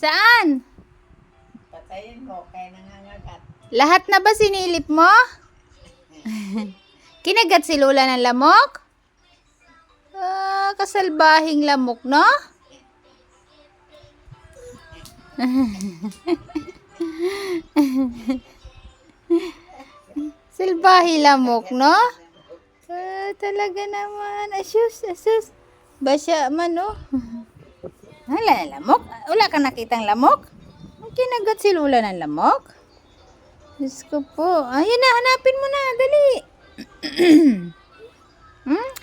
Saan? Patayin mo, kaya nangangagat. Lahat na ba sinilip mo? Kinagat si Lola ng lamok? Kasalbahing lamok, no? Salbahi lamok, no? Talaga naman. Asus, asus. Basya man, no? Wala na lamok? Wala kang nakitang lamok? Kinagat si Lola ng lamok? Diyos ko po. Ayun na, hanapin mo na. Dali.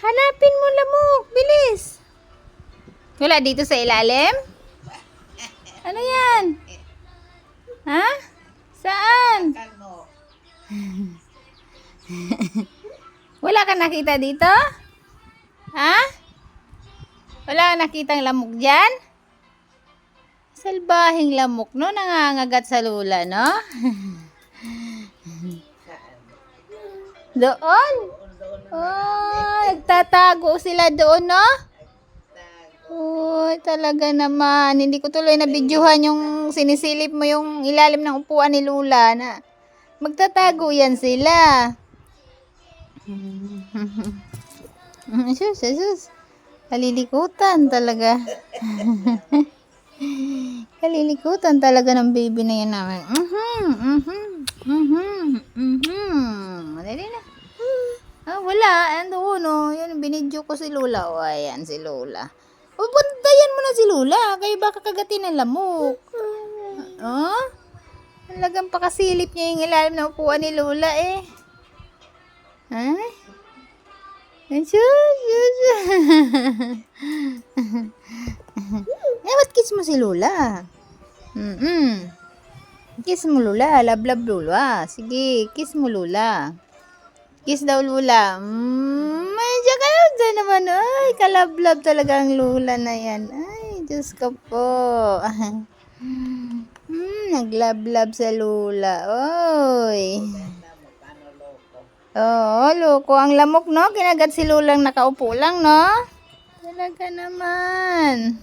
Hanapin mo lamok. Bilis. Wala dito sa ilalim? Ano yan? Ha? Saan? Takal mo. Wala ka nakita dito? Ha? Wala ka nakitang lamok dyan? Salbahing lamok, no? Nangangagat sa Lola, no? Saan? Doon? Nagtatago sila doon, no? Uy, talaga naman. Hindi ko tuloy na videohan yung sinisilip mo yung ilalim ng upuan ni Lola na magtatago yan sila. Asus, asus. Kalilikutan talaga. Kalilikutan talaga ng baby na yan namin. Madali na. Wala. Ando, no. Yun, binidyo ko si Lola. O, ayan si Lola. O, bantayan mo na si Lola. Kayo baka kagatin ng lamok. Oh? Talagang pakasilip niya yung ilalim ng upuan ni Lola, eh. Ha? Ba't kiss mo si Lola? Kiss mo Lola. Love love Lola. Sige, kiss mo Lola. Kiss daw Lola. Ay, tsaka yun naman. Ay, kalablab talaga ang Lola na yan. Ay, Diyos ko po. Naglablab sa Lola. Oy. Oo, loko ang lamok, no? Kinagat si Lolang nakaupo lang, no? Talaga naman.